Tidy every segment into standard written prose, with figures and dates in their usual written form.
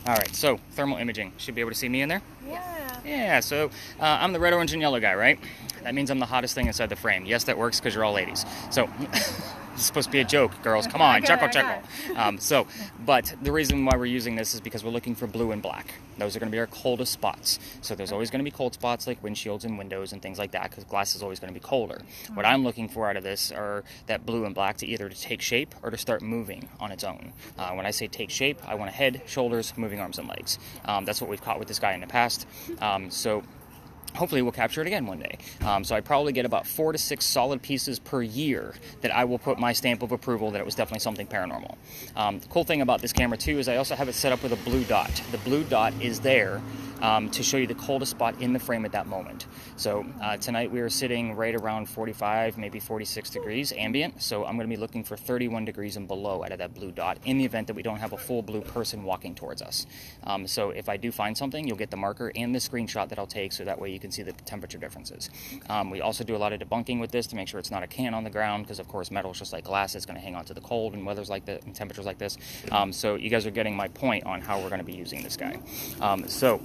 All right, so thermal imaging. Should be able to see me in there? Yeah. Yeah, so I'm the red, orange, and yellow guy, right? That means I'm the hottest thing inside the frame. Yes, that works because you're all ladies. So it's supposed to be a joke, girls. Come on, chuckle, chuckle. But the reason why we're using this is because we're looking for blue and black. Those are going to be our coldest spots. So there's always going to be cold spots like windshields and windows and things like that because glass is always going to be colder. What I'm looking for out of this are that blue and black to either to take shape or to start moving on its own. When I say take shape, I want a head, shoulders, moving arms and legs. That's what we've caught with this guy in the past. So hopefully we'll capture it again one day. So I probably get about 4 to 6 solid pieces per year that I will put my stamp of approval that it was definitely something paranormal. The cool thing about this camera too is I also have it set up with a blue dot. The blue dot is there to show you the coldest spot in the frame at that moment. So tonight we are sitting right around 45, maybe 46 degrees ambient. So I'm going to be looking for 31 degrees and below out of that blue dot in the event that we don't have a full blue person walking towards us. So if I do find something, you'll get the marker and the screenshot that I'll take so that way you can see the temperature differences. We also do a lot of debunking with this to make sure it's not a can on the ground because of course metal is just like glass. It's going to hang on to the cold and weather's like that and temperatures like this. So you guys are getting my point on how we're going to be using this guy. So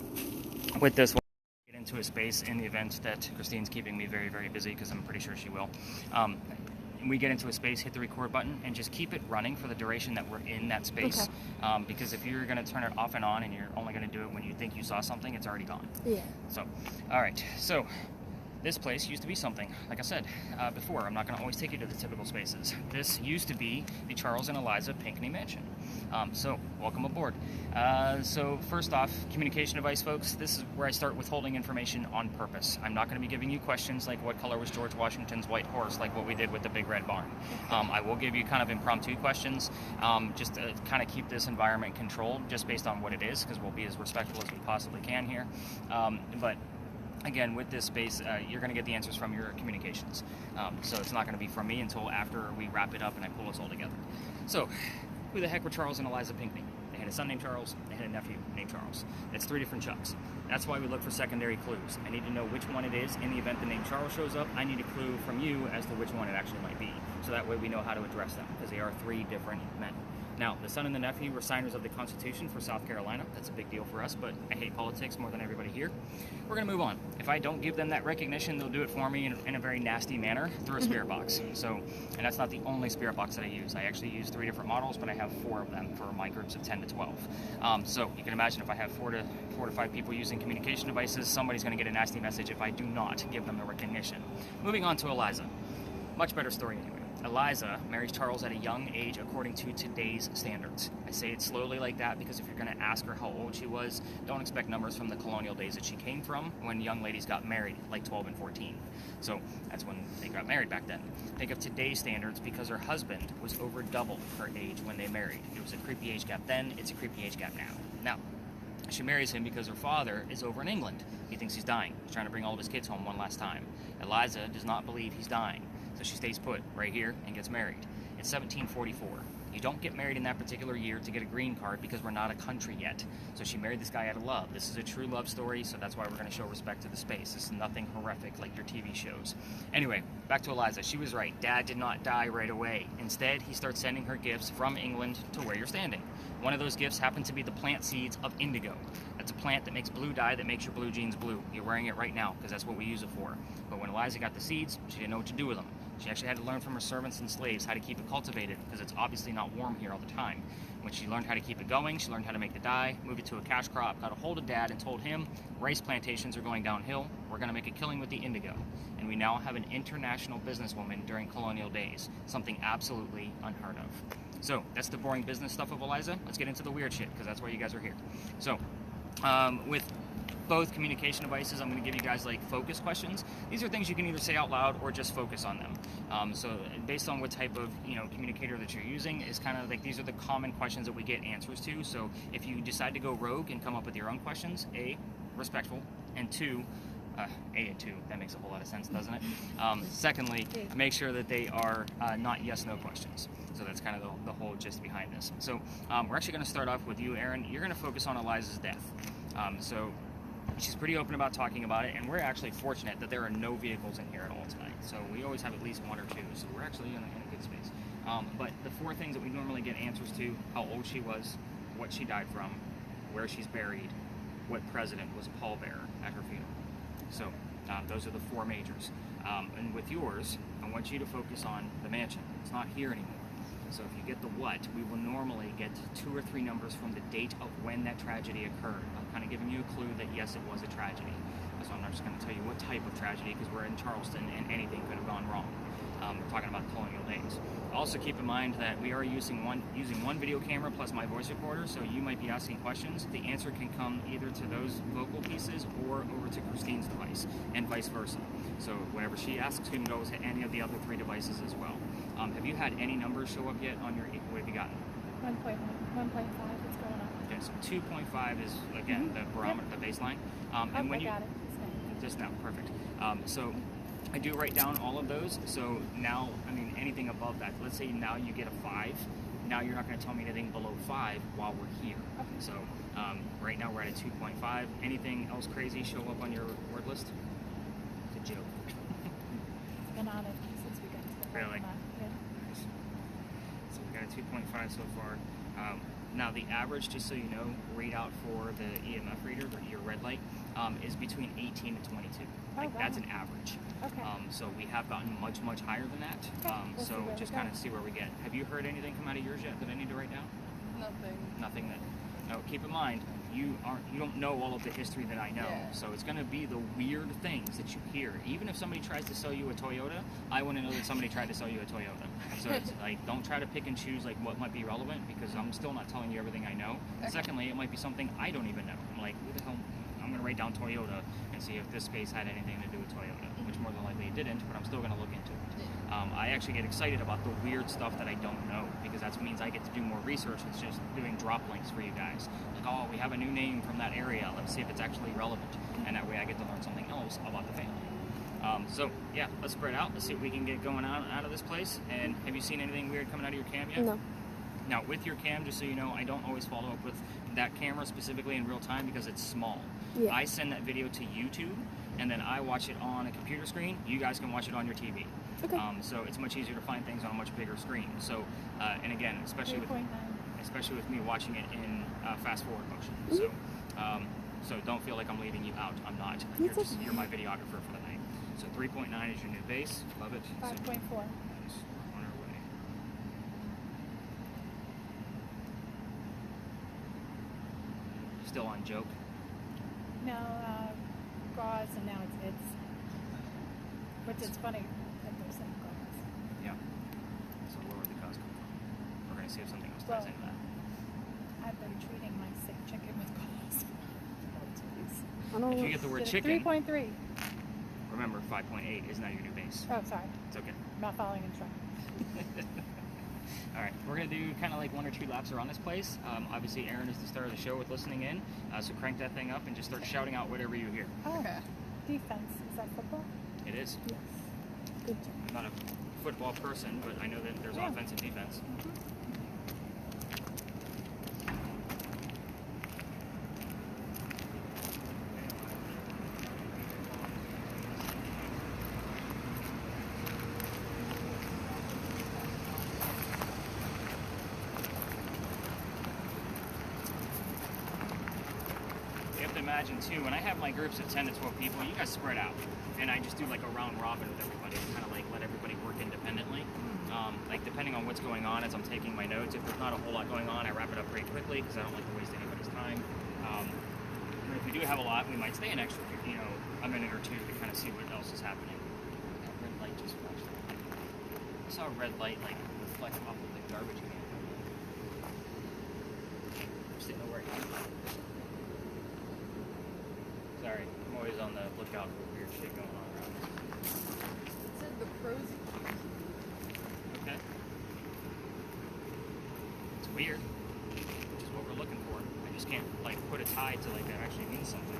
with this, we'll get into a space in the event that Christine's keeping me very, very busy because I'm pretty sure she will. We get into a space, hit the record button, and just keep it running for the duration that we're in that space. Okay. Because if you're going to turn it off and on and you're only going to do it when you think you saw something, it's already gone. Yeah. So, all right. So this place used to be something, like I said before, I'm not going to always take you to the typical spaces. This used to be the Charles and Eliza Pinckney Mansion. So, welcome aboard. So, first off, communication device, folks. This is where I start withholding information on purpose. I'm not going to be giving you questions like what color was George Washington's white horse, like what we did with the Big Red Barn. I will give you kind of impromptu questions, just to kind of keep this environment controlled, just based on what it is, because we'll be as respectful as we possibly can here. But again, with this space, you're going to get the answers from your communications. So it's not going to be from me until after we wrap it up and I pull us all together. So, who the heck were Charles and Eliza Pinckney? They had a son named Charles, they had a nephew named Charles. That's 3 different Chucks. That's why we look for secondary clues. I need to know which one it is. In the event the name Charles shows up, I need a clue from you as to which one it actually might be. So that way we know how to address them, because they are 3 different men. Now, the son and the nephew were signers of the Constitution for South Carolina. That's a big deal for us, but I hate politics more than everybody here. We're going to move on. If I don't give them that recognition, they'll do it for me in a very nasty manner through a spirit box. So, and that's not the only spirit box that I use. I actually use 3 different models, but I have 4 of them for my groups of 10 to 12. So you can imagine if I have 4 to 5 people using communication devices, somebody's going to get a nasty message if I do not give them the recognition. Moving on to Eliza. Much better story anyway. Eliza marries Charles at a young age according to today's standards. I say it slowly like that because if you're going to ask her how old she was, don't expect numbers from the colonial days that she came from when young ladies got married, like 12 and 14. So that's when they got married back then. Think of today's standards because her husband was over double her age when they married. It was a creepy age gap then, it's a creepy age gap now. Now, she marries him because her father is over in England. He thinks he's dying. He's trying to bring all of his kids home one last time. Eliza does not believe he's dying. So she stays put right here and gets married. It's 1744. You don't get married in that particular year to get a green card because we're not a country yet. So she married this guy out of love. This is a true love story, so that's why we're going to show respect to the space. This is nothing horrific like your TV shows. Anyway, back to Eliza. She was right. Dad did not die right away. Instead, he starts sending her gifts from England to where you're standing. One of those gifts happened to be the plant seeds of indigo. That's a plant that makes blue dye that makes your blue jeans blue. You're wearing it right now because that's what we use it for. But when Eliza got the seeds, she didn't know what to do with them. She actually had to learn from her servants and slaves how to keep it cultivated because it's obviously not warm here all the time. When she learned how to keep it going, she learned how to make the dye, moved it to a cash crop, got a hold of Dad and told him, rice plantations are going downhill, we're going to make a killing with the indigo. And we now have an international businesswoman during colonial days, something absolutely unheard of. So, that's the boring business stuff of Eliza. Let's get into the weird shit, because that's why you guys are here. So, with both communication devices, I'm going to give you guys like focus questions. These are things you can either say out loud or just focus on them. So based on what type of communicator that you're using, is kind of like these are the common questions that we get answers to. So if you decide to go rogue and come up with your own questions, A, respectful, and 2, A and 2, that makes a whole lot of sense, doesn't it? Secondly, make sure that they are not yes/no questions. So that's kind of the whole gist behind this. So we're actually going to start off with you, Aaron. You're going to focus on Eliza's death. So she's pretty open about talking about it, and we're actually fortunate that there are no vehicles in here at all tonight. So we always have at least 1 or 2, so we're actually in a good space. But the 4 things that we normally get answers to: how old she was, what she died from, where she's buried, what president was a pallbearer at her funeral. So those are the 4 majors. And with yours, I want you to focus on the mansion. It's not here anymore. So if you get the what, we will normally get 2 or 3 numbers from the date of when that tragedy occurred. I'm kind of giving you a clue that yes, it was a tragedy. So I'm not just going to tell you what type of tragedy, because we're in Charleston and anything could have gone wrong. We're talking about colonial days. Also keep in mind that we are using one video camera plus my voice recorder, so you might be asking questions. The answer can come either to those vocal pieces or over to Christine's device, and vice versa. So whatever she asks can go to any of the other 3 devices as well. Have you had any numbers show up yet on your, what have you gotten? 1.1, 1.5, it's going up. Okay, so 2.5 is, again, the barometer, the baseline. And when I you got it. just now, perfect. So I do write down all of those. So now, I mean, anything above that, let's say now you get a 5. Now you're not going to tell me anything below 5 while we're here. Okay. So right now we're at a 2.5. Anything else crazy show up on your word list? It's a joke. It's been on it since we got to the Really? Yeah. Nice. So we got a 2.5 so far. Now the average, just so you know, readout for the EMF reader, your red light, is between 18 and 22. Like, wow. that's an average. Okay. So we have gotten much, much higher than that. Okay. We'll see So where just we kind go. of see where we get. Have you heard anything come out of yours yet that I need to write down? Nothing. Nothing that. No, keep in mind, you don't know all of the history that I know. Yeah. So it's going to be the weird things that you hear. Even if somebody tries to sell you a Toyota, I want to know that somebody tried to sell you a Toyota. So it's like, don't try to pick and choose like what might be relevant, because I'm still not telling you everything I know. Okay. Secondly, it might be something I don't even know. I'm like, who the hell? I'm going to write down Toyota and see if this space had anything to do with Toyota, which more than likely it didn't, but I'm still going to look into it. I actually get excited about the weird stuff that I don't know, because that means I get to do more research. It's just doing drop links for you guys. Like, oh, we have a new name from that area. Let's see if it's actually relevant. And that way I get to learn something else about the family. So, yeah, let's spread out. Let's see what we can get going on out of this place. And have you seen anything weird coming out of your cam yet? No. Now, with your cam, just so you know, I don't always follow up with that camera specifically in real time because it's small. Yeah. I send that video to YouTube, and then I watch it on a computer screen. You guys can watch it on your TV. Okay. So it's much easier to find things on a much bigger screen. So, and again, especially 3.9. with me watching it in fast forward motion. So don't feel like I'm leaving you out. I'm not. You're my videographer for the night. So 3.9 is your new base. Love it. 5.4. So, on our way. Still on joke. No, gauze, and now it's which is funny that they're saying gauze. Yeah. So where would the cost come from? We're going to see if something else Well, ties into that. I've been treating my sick chicken with gauze. I don't If you know. get the word chicken, 3.3. remember 5.8 is now your new base. Oh, sorry. It's okay. I'm not following instructions. All right, we're going to do kind of like 1 or 2 laps around this place. Obviously, Aaron is the star of the show with listening in, so crank that thing up and just start shouting out whatever you hear. Oh, Okay. defense. Is that football? It is. Yes. Good job. I'm not a football person, but I know that there's Yeah. offense and defense. You have to imagine too, when I have my groups of 10 to 12 people, you guys spread out. And I just do like a round robin with everybody, kind of like let everybody work independently. Like depending on what's going on as I'm taking my notes, if there's not a whole lot going on, I wrap it up pretty quickly because I don't like to waste anybody's time. And if we do have a lot, we might stay an extra, a minute or 2 to kind of see what else is happening. That red light just flashed. I saw a red light like reflect off of the garbage can. Just didn't know where it came from. Sorry, I'm always on the lookout for weird shit going on around. It said the pros. Okay. It's weird, which is what we're looking for. I just can't like put a tie to like that actually means something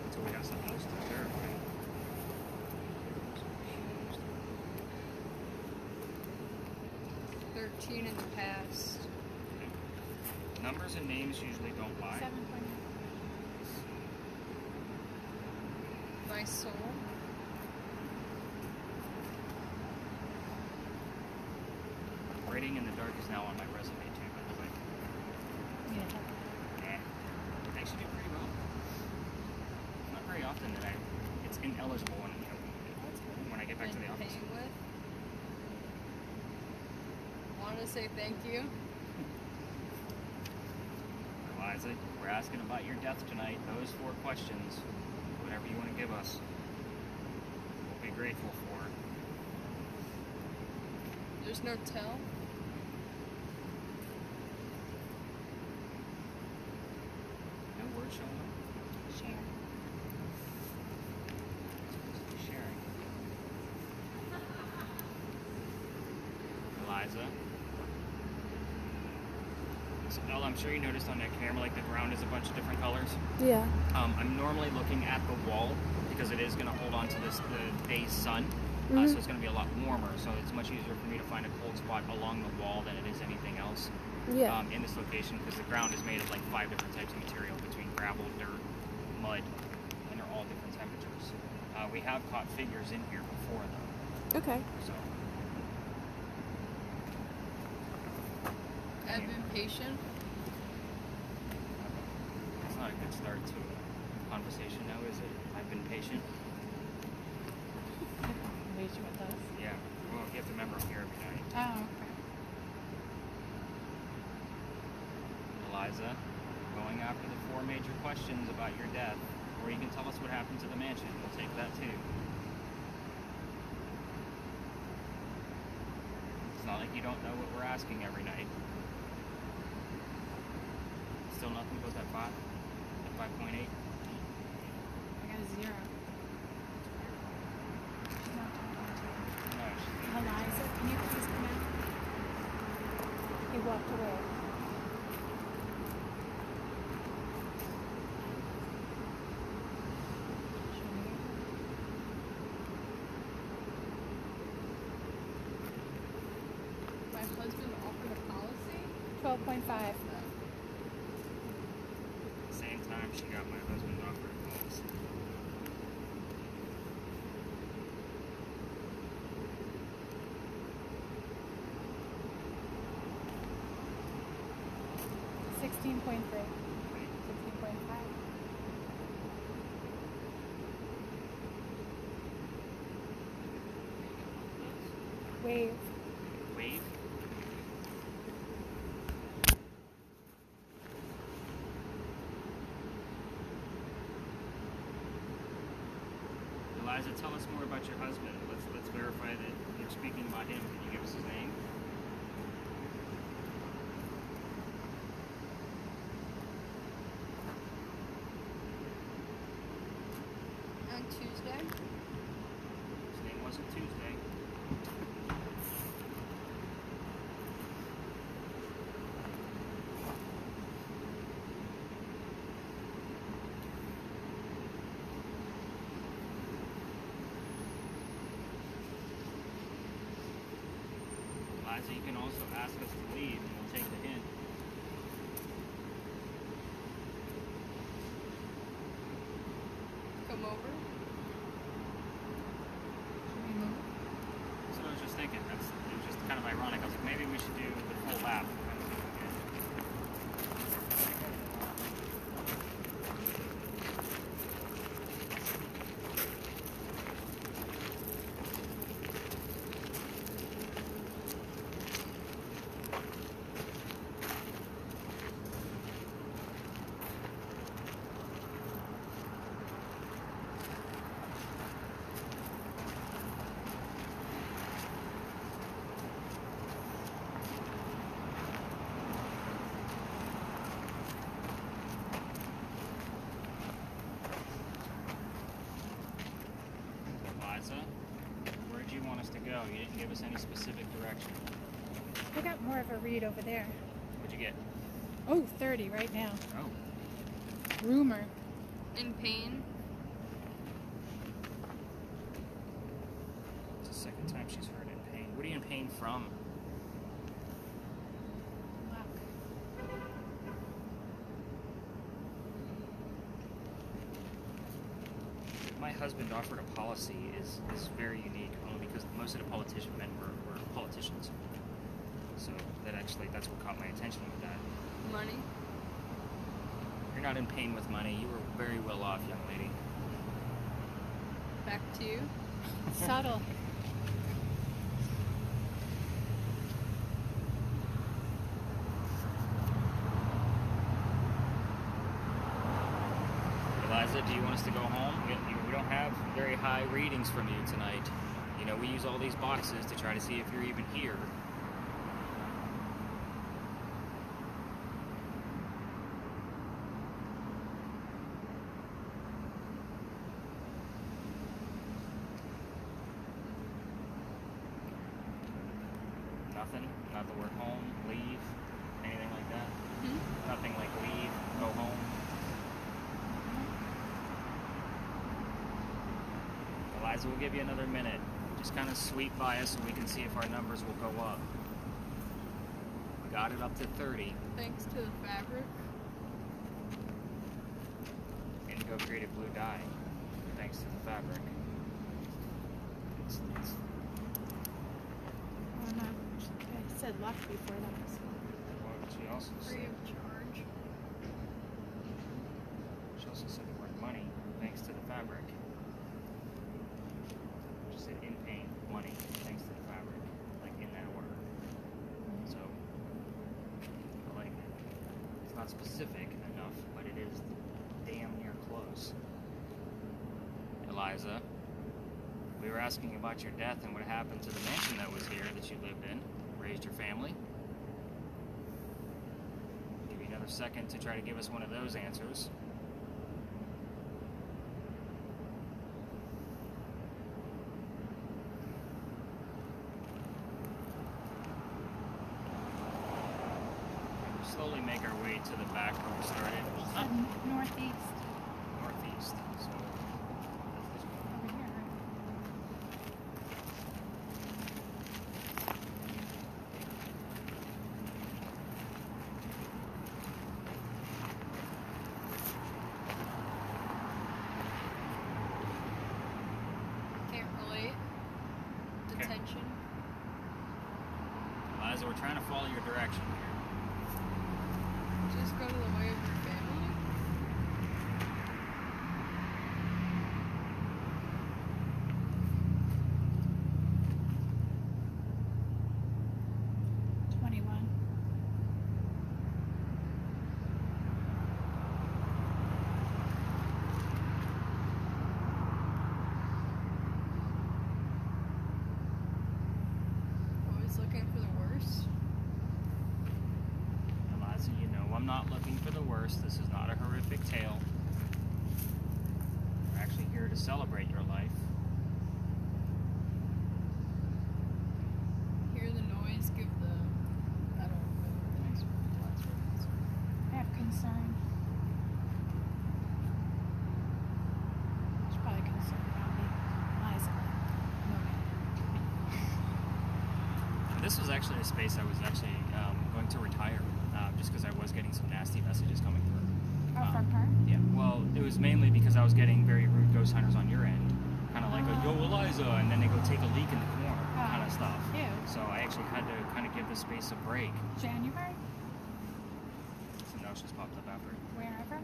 until we got something else to verify. 13 in the past. Okay. Numbers and names usually don't lie. 7.9. My soul. Writing in the dark is now on my resume too, by the way. Yeah. Eh. ineligible when I get back to the Been office. paying with. Want to say thank you. Eliza, we're asking about your death tonight. Those 4 questions, whatever you want to give us, we'll be grateful for. There's no tell. No word showing up. Share. Sharing. Eliza. So, Ella, I'm sure you noticed on that camera, like the ground is a bunch of different colors. Yeah. I'm normally looking at the wall because it is going to hold on to the day's sun, Mhm. so it's going to be a lot warmer. So it's much easier for me to find a cold spot along the wall than it is anything else Yeah. in this location, because the ground is made of like 5 different types of material between gravel, dirt, mud, and they're all different temperatures. We have caught figures in here before though, Okay. so I've been patient. it's not a good start to a conversation now, is it? I've been patient. Reach with us. Yeah. Well, you have to remember I'm here every night. Oh, okay. Eliza, going after the 4 major questions about your death, or you can tell us what happened to the mansion. We'll take that too. It's not like you don't know what we're asking every night. Still nothing but that 5? That 5.8? I got a 0. She's not talking to you. No, she's Eliza, can you please come out? He walked away. My husband offered a policy. 12.5. At the same time, she got my husband offered a policy. $16.3. 16.5. Wave. Wave? Eliza, tell us more about your husband. Let's verify that you're speaking about him. Can you give us his name? On Tuesday. His name wasn't Tuesday. Eliza, you can also ask us to leave and we'll take the hint. Come over. So I was just thinking, it was just kind of ironic. I was like, maybe we should do the full lap. Eliza, where'd you want us to go? You didn't give us any specific direction. I got more of a read over there. What'd you get? Oh, 30 right now. Oh, Rumor. In pain. it's the second time she's heard in pain. What are you in pain from? Luck. My husband offered a policy is very unique, only because most of the politician men were politicians. So that's what caught my attention with that. Money. You're not in pain with money. You were very well off, young lady. Back to you. Subtle. Eliza, do you want us to go home? We don't have very high readings from you tonight. You know, we use all these boxes to try to see if you're even here. Nothing? Not the word home, leave, anything like that? Nothing like leave, go home? Eliza, we'll give you another minute. Just kind of sweep by us so we can see if our numbers will go up. We got it up to 30. Thanks to the fabric. Indigo created blue dye, thanks to the fabric. It's Oh, no. I said luck before that. So. what she also Free said. of charge. She also said the word money, thanks to the fabric. She said in pain, money, thanks to the fabric. Like in that order. So, I like it. It's not specific enough, but it is damn near close. Eliza, we were asking about your death and what happened to the mansion that was here that you lived in, raised your family. Give you another second to try to give us one of those answers. We slowly make our way to the back where we started. Said northeast. Northeast. So Over here, right? Can't relate. Okay. Detention. Eliza, we're trying to follow your direction here. Just go to the way of your family. $21. Always looking for the worst. Eliza, you know I'm not looking for the worst. This is not a horrific tale. We're actually here to celebrate your life. Hear the noise, give the. I don't know the next word. The last word is. I have concern. She's probably concerned about me. Liza. No. This was actually a space I was actually going to retire, just because I was getting some nasty messages coming through. Oh, from her? Yeah, well, it was mainly because I was getting very rude ghost hunters on your end. Kind of like, yo, Eliza, and then they go take a leak in the corner, kind of stuff. Ew. So I actually had to kind of give the space a break. January? So now she's popped up after. Wherever?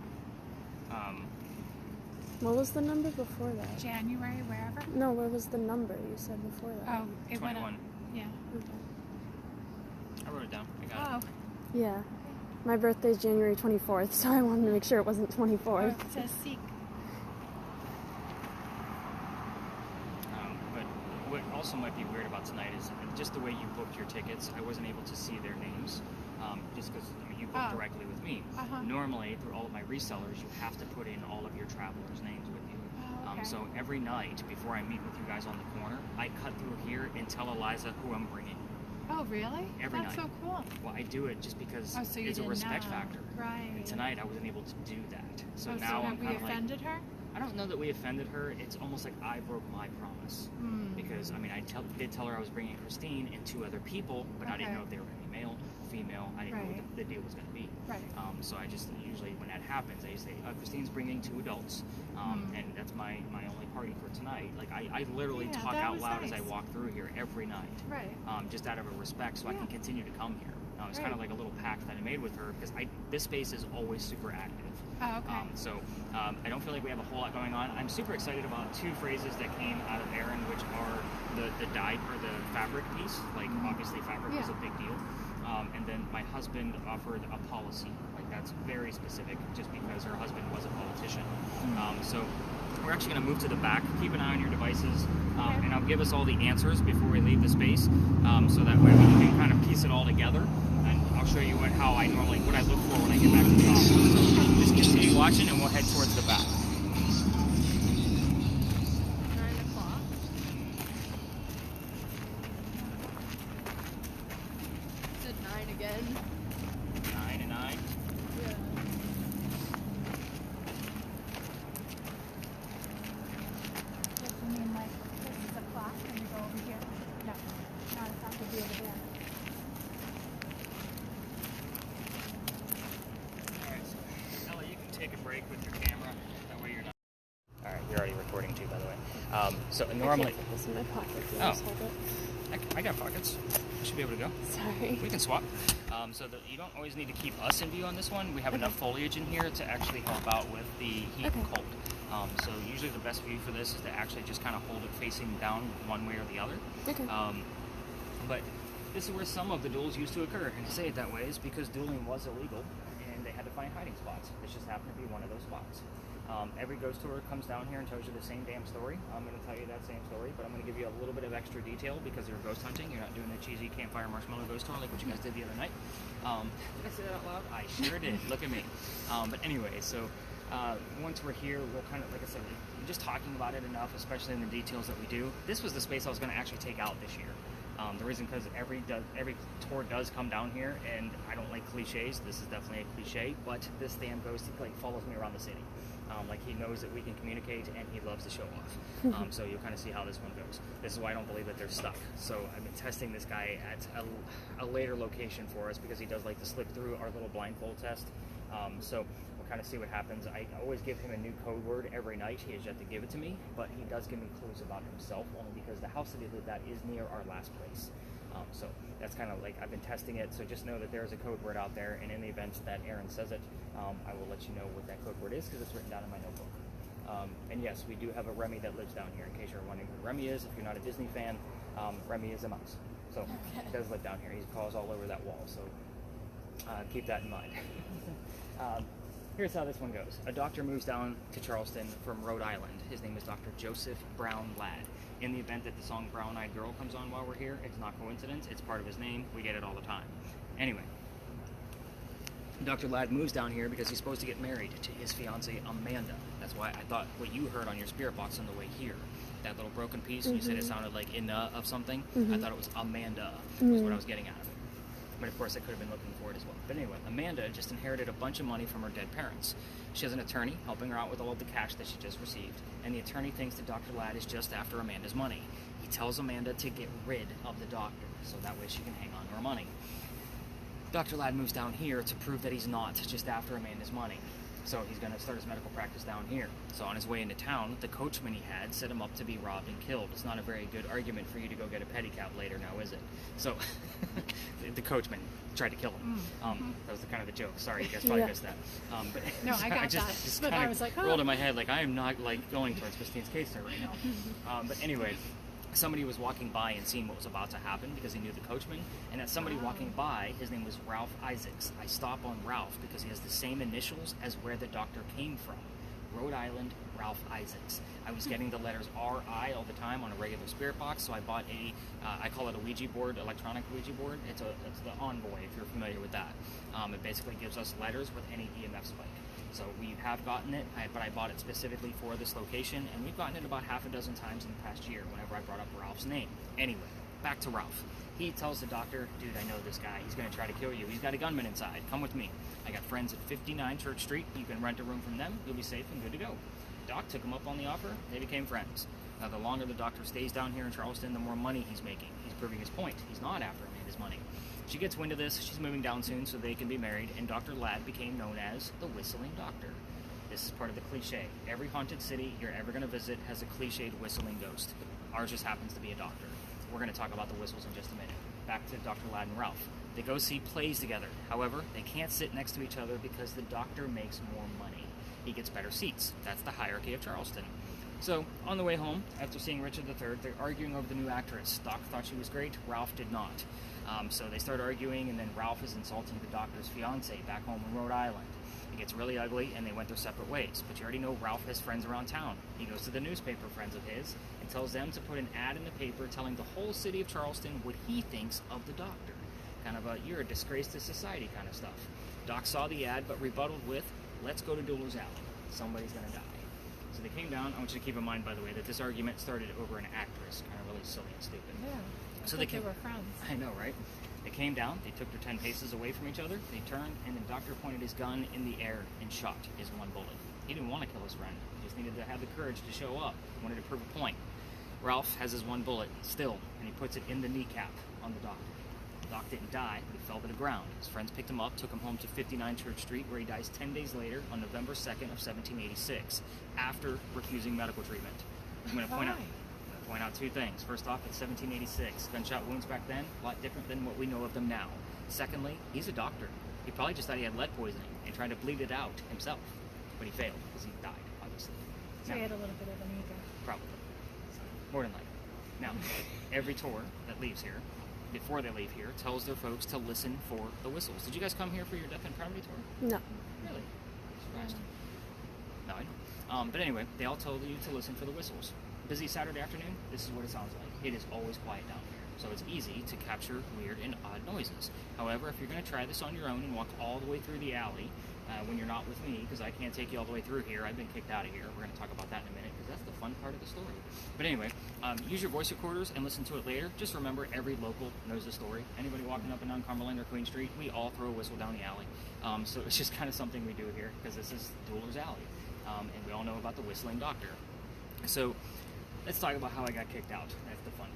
What was the number before that? January, wherever? No, what was the number you said before that? Oh, it went up. 21. Yeah. Okay. I wrote it down. I got Oh, Yeah. My birthday's January 24th, so I wanted to make sure it wasn't 24th. it says seek. But what also might be weird about tonight is just the way you booked your tickets. I wasn't able to see their names, just because you booked Oh. directly with me. Uh-huh. Normally, through all of my resellers, you have to put in all of your travelers' names with you. Oh, okay. So every night before I meet with you guys on the corner, I cut through here and tell Eliza who I'm bringing. Oh, really? Every That's night. so cool. Well, I do it just because Oh, so you it's a didn't respect know. factor. Right. And tonight I wasn't able to do that. So Oh, now so I'm have we kind of like, offended her? I don't know that we offended her. It's almost like I broke my promise. Hmm. Because, I mean, did tell her I was bringing Christine and 2 other people, but I didn't Okay. know if they were going to be male, female. I didn't know Right. what the deal was going to be. Right. So I just usually, when that happens, I just say, Christine's bringing 2 adults. And that's my only party for tonight. Like, I literally Yeah, talk that out was loud as I nice. walk through here every night. Right. Just out of a respect so I can Yeah. continue to come here. It's kind of like a little pact that I made with her because this space is always super active. Oh, okay. I don't feel like we have a whole lot going on. I'm super excited about two phrases that came out of Erin, which are the dyed or the fabric piece. Like obviously fabric is a big deal. And then my husband offered a policy. Like that's very specific just because her husband was a politician. So we're actually going to move to the back. Keep an eye on your devices. And I'll give us all the answers before we leave the space. So that way we can kind of piece it all together. And I'll show you what I look for when I get back to the office. So just continue watching and we'll head towards the back. 9 o'clock. Said 9 again. 9 and 9. Yeah. What do you mean, like, this is a clock and you go over here? No, not a clock, would be over there. Alright, so Ella, you can take a break with your camera. That way you're not. Alright, you're already recording too, by the way. So normally. I can't put this in my pocket. Can Oh. you just hold it? I got pockets. I should be able to go. Sorry. We can swap. So that you don't always need to keep us in view on this one. We have enough foliage in here to actually help out with the heat and cold. So usually the best view for this is to actually just kind of hold it facing down one way or the other. Okay. But this is where some of the duels used to occur. And to say it that way is because dueling was illegal and they had to find hiding spots. This just happened to be one of those spots. Every ghost tour comes down here and tells you the same damn story. I'm going to tell you that same story, but I'm going to give you a little bit of extra detail because you're ghost hunting. You're not doing the cheesy campfire marshmallow ghost tour like what you guys did the other night. Did I say that out loud? I sure did. Look at me. But anyway, so once we're here, we'll kind of, like I said, we're just talking about it enough, especially in the details that we do. This was the space I was going to actually take out this year. The reason because every tour does come down here, and I don't like cliches. This is definitely a cliche, but this damn ghost like follows me around the city. Like he knows that we can communicate, and he loves to show off. So you'll kind of see how this one goes. This is why I don't believe that they're stuck. So I've been testing this guy at a later location for us because he does like to slip through our little blindfold test. So we'll kind of see what happens. I always give him a new code word every night. He has yet to give it to me, but he does give me clues about himself, only because the house that he lived at is near our last place. So that's kind of like, I've been testing it, so just know that there's a code word out there, and in the event that Erin says it, I will let you know what that code word is, because it's written down in my notebook. And yes, we do have a Remy that lives down here, in case you're wondering who Remy is. If you're not a Disney fan, Remy is a mouse. So he does live down here. He crawls all over that wall, so keep that in mind. Here's how this one goes. A doctor moves down to Charleston from Rhode Island. His name is Dr. Joseph Brown Ladd. In the event that the song Brown Eyed Girl comes on while we're here, it's not coincidence, it's part of his name. We get it all the time. Anyway, Dr. Ladd moves down here because he's supposed to get married to his fiancée, Amanda. That's why I thought what you heard on your spirit box on the way here, that little broken piece, you said it sounded like of something. I thought it was Amanda, was what I was getting out of it. But of course I could have been looking for it as well. But anyway, Amanda just inherited a bunch of money from her dead parents. She has an attorney helping her out with all of the cash that she just received, and the attorney thinks that Dr. Ladd is just after Amanda's money. He tells Amanda to get rid of the doctor, so that way she can hang on to her money. Dr. Ladd moves down here to prove that he's not just after Amanda's money. So he's going to start his medical practice down here. So on his way into town, the coachman he had set him up to be robbed and killed. It's not a very good argument for you to go get a pedicab later now, is it? So the coachman tried to kill him. That was kind of the joke. Sorry, you guys probably missed that. But No, I got that. But I was like, oh. rolled in my head like I am not like going towards Christine's case right now. But anyway, somebody was walking by and seeing what was about to happen because he knew the coachman, and that somebody walking by, his name was Ralph Isaacs. I stop on Ralph because he has the same initials as where the doctor came from. Rhode Island, Ralph Isaacs. I was getting the letters R-I all the time on a regular spirit box, so I bought I call it a Ouija board, electronic Ouija board. It's the Envoy, if you're familiar with that. It basically gives us letters with any EMF spike. So we have gotten it, but I bought it specifically for this location, and we've gotten it about half a dozen times in the past year whenever I brought up Ralph's name. Anyway, back to Ralph. He tells the doctor, dude, I know this guy. He's going to try to kill you. He's got a gunman inside. Come with me. I got friends at 59 Church Street. You can rent a room from them. You'll be safe and good to go. Doc took him up on the offer. They became friends. Now, the longer the doctor stays down here in Charleston, the more money he's making. He's proving his point. He's not after Amanda's money. She gets wind of this. She's moving down soon so they can be married, and Dr. Ladd became known as the Whistling Doctor. This is part of the cliche. Every haunted city you're ever going to visit has a cliched whistling ghost. Ours just happens to be a doctor. We're going to talk about the whistles in just a minute. Back to Dr. Ladd and Ralph. They go see plays together. However, they can't sit next to each other because the doctor makes more money. He gets better seats. That's the hierarchy of Charleston. So, on the way home, after seeing Richard III, they're arguing over the new actress. Doc thought she was great, Ralph did not. So they start arguing, and then Ralph is insulting the doctor's fiance back home in Rhode Island. It gets really ugly, and they went their separate ways. But you already know Ralph has friends around town. He goes to the newspaper friends of his and tells them to put an ad in the paper telling the whole city of Charleston what he thinks of the doctor. Kind of a, you're a disgrace to society kind of stuff. Doc saw the ad, but rebutted with, let's go to Dooller's Alley. Somebody's going to die. So they came down. I want you to keep in mind, by the way, that this argument started over an actress. Kind of really silly and stupid. Yeah. So they they came, were friends. I know, right? They came down, they took their 10 paces away from each other, they turned, and the doctor pointed his gun in the air and shot his one bullet. He didn't want to kill his friend. He just needed to have the courage to show up. He wanted to prove a point. Ralph has his one bullet still, and he puts it in the kneecap on the doctor. The doc didn't die, but he fell to the ground. His friends picked him up, took him home to 59 Church Street, where he dies 10 days later on November 2nd of 1786, after refusing medical treatment. I'm going to point out two things. First off, it's 1786. Gunshot wounds back then, a lot different than what we know of them now. Secondly, he's a doctor. He probably just thought he had lead poisoning and tried to bleed it out himself. But he failed because he died, obviously. So he had a little bit of an ego. Probably. More than likely. Now, every tour that leaves here, before they leave here, tells their folks to listen for the whistles. Did you guys come here for your Death and Poverty tour? No. Really? Surprised. No, I know. But anyway, they all told you to listen for the whistles. Busy Saturday afternoon, this is what it sounds like. It is always quiet down here, so it's easy to capture weird and odd noises. However, if you're going to try this on your own and walk all the way through the alley when you're not with me, because I can't take you all the way through here, I've been kicked out of here. We're going to talk about that in a minute, because that's the fun part of the story. But anyway, use your voice recorders and listen to it later. Just remember, every local knows the story. Anybody walking up and down Cumberland or Queen Street, we all throw a whistle down the alley. So it's just kind of something we do here, because this is Dooller's Alley, and we all know about the whistling doctor. So let's talk about how I got kicked out. That's the fun part.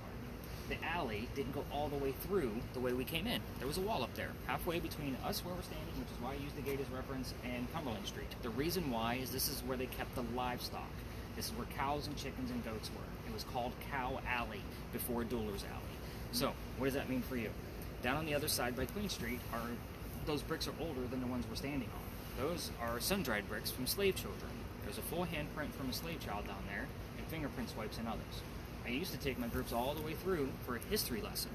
The alley didn't go all the way through the way we came in. There was a wall up there, halfway between us where we're standing, which is why I use the gate as reference, and Cumberland Street. The reason why is this is where they kept the livestock. This is where cows and chickens and goats were. It was called Cow Alley before Dooller's Alley. So, what does that mean for you? Down on the other side by Queen Street, those bricks are older than the ones we're standing on. Those are sun-dried bricks from slave children. There's a full handprint from a slave child down there, and fingerprint swipes and others. I used to take my groups all the way through for a history lesson.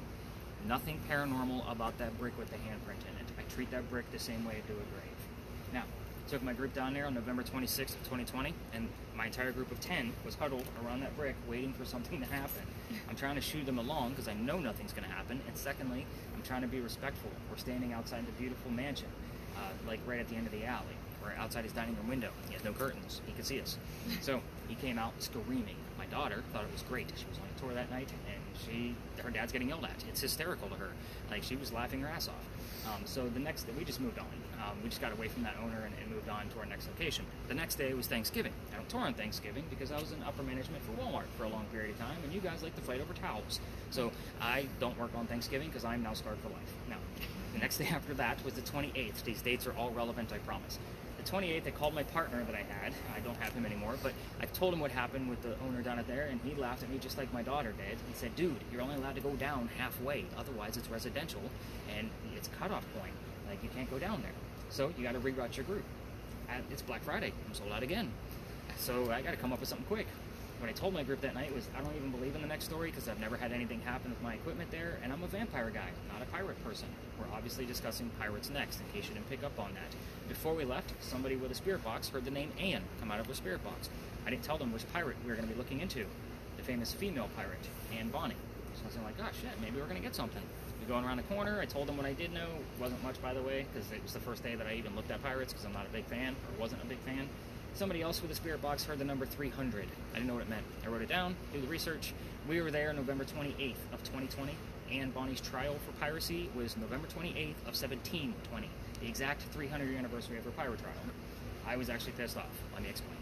Nothing paranormal about that brick with the handprint in it. I treat that brick the same way I do a grave. Now, took my group down there on November 26th of 2020, and my entire group of 10 was huddled around that brick waiting for something to happen. I'm trying to shoo them along because I know nothing's going to happen, and secondly, I'm trying to be respectful. We're standing outside the beautiful mansion, like right at the end of the alley. We're outside his dining room window. He has no curtains. He could see us. So he came out screaming. My daughter thought it was great. She was on a tour that night, and her dad's getting yelled at. It's hysterical to her. Like, she was laughing her ass off. So the next day, we just moved on. We just got away from that owner and moved on to our next location. The next day was Thanksgiving. I don't tour on Thanksgiving because I was in upper management for Walmart for a long period of time, and you guys like to fight over towels. So I don't work on Thanksgiving because I'm now scarred for life. Now, the next day after that was the 28th. These dates are all relevant, I promise. The 28th, I called my partner that I had. I don't have him anymore, but I told him what happened with the owner down at there, and he laughed at me just like my daughter did. He said, dude, you're only allowed to go down halfway. Otherwise, it's residential, and it's a cutoff point. Like, you can't go down there. So you got to reroute your group. It's Black Friday. I'm sold out again. So I got to come up with something quick. What I told my group that night was, I don't even believe in the next story because I've never had anything happen with my equipment there, and I'm a vampire guy, not a pirate person. We're obviously discussing pirates next, in case you didn't pick up on that. Before we left, somebody with a spirit box heard the name Anne come out of her spirit box. I didn't tell them which pirate we were going to be looking into. The famous female pirate, Anne Bonny. So I was like, oh shit, maybe we're going to get something. We're going around the corner. I told them what I did know. Wasn't much, by the way, because it was the first day that I even looked at pirates, because I'm not a big fan, or wasn't a big fan. Somebody else with a spirit box heard the number 300. I didn't know what it meant. I wrote it down, do the research. We were there November 28th of 2020. Anne Bonny's trial for piracy was November 28th of 1720, the exact 300-year anniversary of her pirate trial. I was actually pissed off. Let me explain.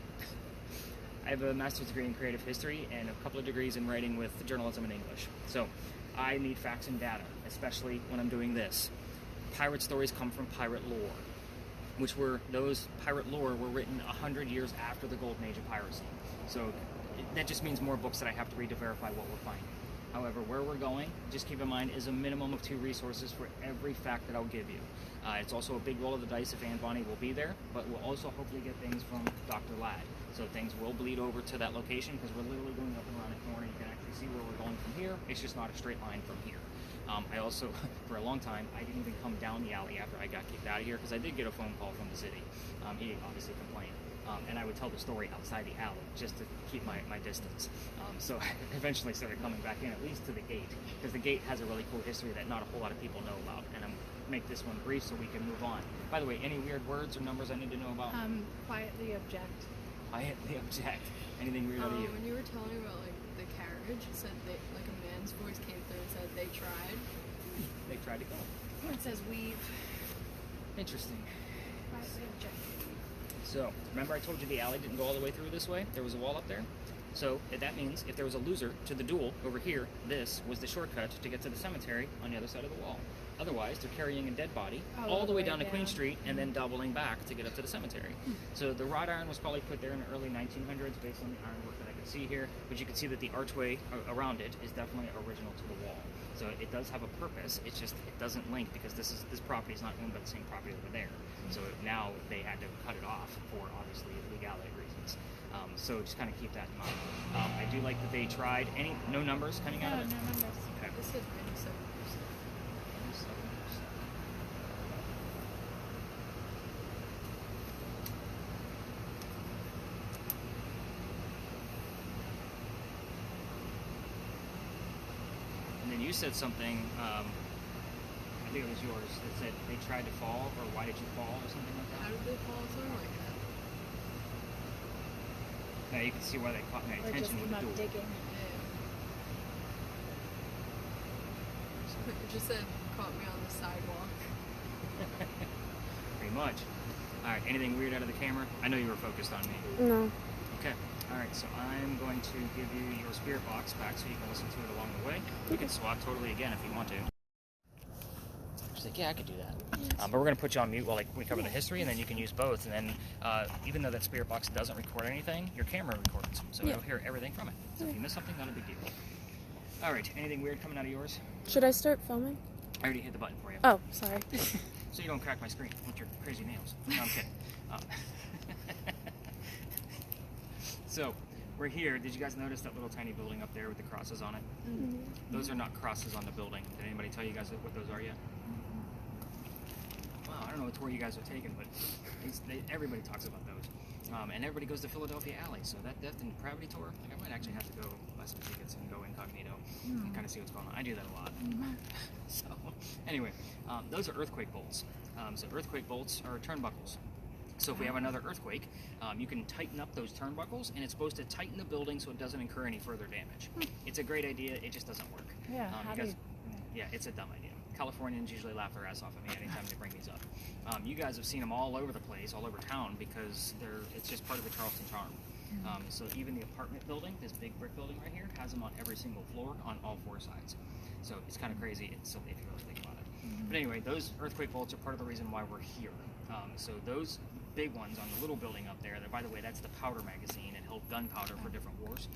I have a master's degree in creative history and a couple of degrees in writing with journalism and English. So I need facts and data, especially when I'm doing this. Pirate stories come from pirate lore, which were, those pirate lore were written 100 years after the golden age of piracy. So that just means more books that I have to read to verify what we're finding. However, where we're going, just keep in mind, is a minimum of 2 resources for every fact that I'll give you. It's also a big roll of the dice if Anne Bonny will be there, but we'll also hopefully get things from Dr. Ladd. So things will bleed over to that location because we're literally going up and around a corner. You can actually see where we're going from here. It's just not a straight line from here. I also, for a long time, I didn't even come down the alley after I got kicked out of here because I did get a phone call from the city. He obviously complained. And I would tell the story outside the alley just to keep my distance. So I eventually started coming back in, at least to the gate, because the gate has a really cool history that not a whole lot of people know about. And I'm make this one brief so we can move on. By the way, any weird words or numbers I need to know about? Quietly object. Quietly object. Anything weird out of you? When you were telling about like the carriage, it said they, like a man's voice came through and said they tried. They tried to go. It says we've. Interesting. Quietly object. So, remember I told you the alley didn't go all the way through this way? There was a wall up there? So, that means if there was a loser to the duel over here, this was the shortcut to get to the cemetery on the other side of the wall. Otherwise, they're carrying a dead body all the way down to Queen Street and then doubling back to get up to the cemetery. So the wrought iron was probably put there in the early 1900s based on the ironwork that I can see here, but you can see that the archway around it is definitely original to the wall. So it does have a purpose, it's just it doesn't link because this property is not owned by the same property over there. So now they had to cut it off for obviously legality reasons. So just kind of keep that in mind. I do like that they tried no numbers coming out of it. No numbers. Okay. This said 97%. And then you said something, I think it was yours, that said they tried to fall, or why did you fall, or something like How that. did they fall? Something like that. Now you can see why they caught my Or just attention with come the up duel. digging. Yeah. It just said caught me on the sidewalk. Pretty much. Alright, anything weird out of the camera? I know you were focused on me. No. Okay. Alright, so I'm going to give you your spirit box back so you can listen to it along the way. You can swap totally again if you want to. She's like, yeah, I could do that. But we're going to put you on mute while we cover the history, and then you can use both. And then, even though that spirit box doesn't record anything, your camera records. So Yeah. you'll hear everything from it. So if you miss something, not a big deal. Alright, anything weird coming out of yours? Should I start filming? I already hit the button for you. Oh, sorry. So you don't crack my screen with your crazy nails. No, I'm kidding. So, we're here. Did you guys notice that little tiny building up there with the crosses on it? Mm-hmm. Those are not crosses on the building. Did anybody tell you guys what those are yet? Well, I don't know what tour you guys are taking, but everybody talks about those. And everybody goes to Philadelphia Alley, so that Death and Depravity tour, I might actually have to go buy some tickets and go incognito and kind of see what's going on. I do that a lot. So, anyway, those are earthquake bolts. So earthquake bolts are turnbuckles. So if we have another earthquake, you can tighten up those turnbuckles, and it's supposed to tighten the building so it doesn't incur any further damage. It's a great idea, it just doesn't work. Yeah, how do because, you- yeah, it's a dumb idea. Californians usually laugh their ass off at me anytime they bring these up. You guys have seen them all over the place, all over town, because it's just part of the Charleston charm. So even the apartment building, this big brick building right here, has them on every single floor on all 4 sides. So it's kind of crazy if you really think about it. But anyway, those earthquake bolts are part of the reason why we're here. So those big ones on the little building up there, that, by the way, that's the powder magazine. It held gunpowder for different wars.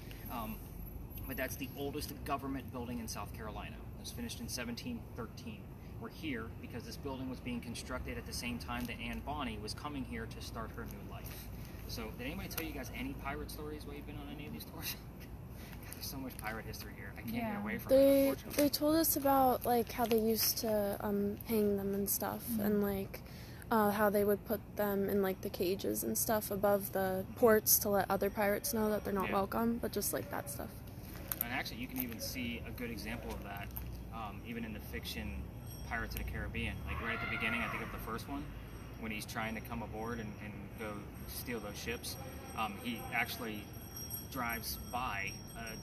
But that's the oldest government building in South Carolina. It was finished in 1713. We're here because this building was being constructed at the same time that Anne Bonny was coming here to start her new life. So, did anybody tell you guys any pirate stories while you've been on any of these tours? God, there's so much pirate history here. I can't get away from it, unfortunately. They told us about like how they used to hang them and stuff, and like how they would put them in like the cages and stuff above the ports to let other pirates know that they're not Yeah. welcome, but just like that stuff. And actually, you can even see a good example of that, even in the fiction Pirates of the Caribbean. Like right at the beginning, I think of the first one, when he's trying to come aboard and go steal those ships, he actually drives by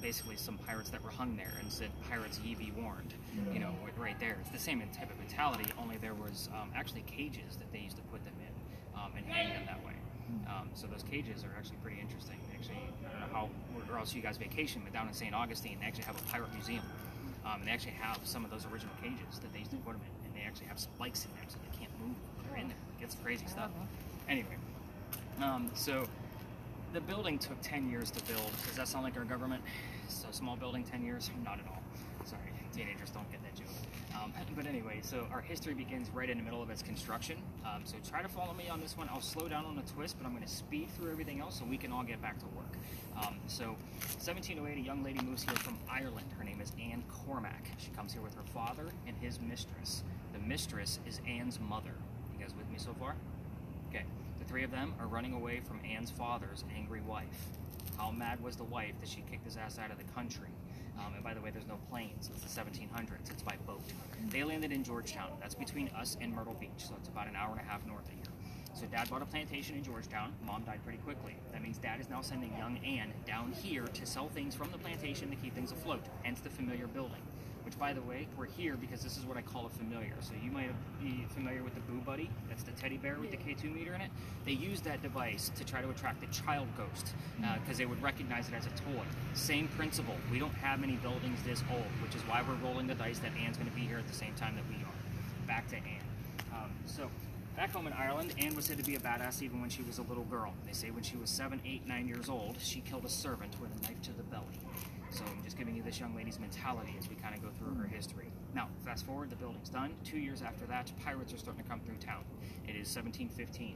basically some pirates that were hung there and said, "Pirates, ye be warned." You know, right there. It's the same type of mentality, only there was actually cages that they used to put them in and hang them that way. So those cages are actually pretty interesting. Actually, I don't know how, or else you guys vacation, but down in St. Augustine, they actually have a pirate museum. And they actually have some of those original cages that they used to put them in, and they actually have spikes in there so they can't move when they're in there. It's crazy stuff. Anyway, so The building took 10 years to build. Does that sound like our government? So small building, 10 years? Not at all. Sorry, teenagers don't get that joke. But anyway, so our history begins right in the middle of its construction. So try to follow me on this one. I'll slow down on the twist, but I'm going to speed through everything else so we can all get back to work. So 1708, a young lady moves here from Ireland. Her name is Anne Cormac. She comes here with her father and his mistress. The mistress is Anne's mother. You guys with me so far? Okay. The three of them are running away from Anne's father's angry wife. How mad was the wife that she kicked his ass out of the country? And by the way, there's no planes. It's the 1700s. It's by boat. They landed in Georgetown. That's between us and Myrtle Beach, so it's about an hour and a half north of here. So Dad bought a plantation in Georgetown. Mom died pretty quickly. That means Dad is now sending young Anne down here to sell things from the plantation to keep things afloat, hence the familiar building. Which, by the way, we're here because this is what I call a familiar. So you might be familiar with the Boo Buddy. That's the teddy bear with the K2 meter in it. They use that device to try to attract the child ghost because they would recognize it as a toy. Same principle. We don't have many buildings this old, which is why we're rolling the dice that Anne's going to be here at the same time that we are. Back to Anne. Back home in Ireland, Anne was said to be a badass even when she was a little girl. They say when she was 7, 8, 9 years old, she killed a servant with a knife to the belly. So I'm just giving you this young lady's mentality as we kind of go through her history. Now, fast forward, the building's done. 2 years after that, pirates are starting to come through town. It is 1715.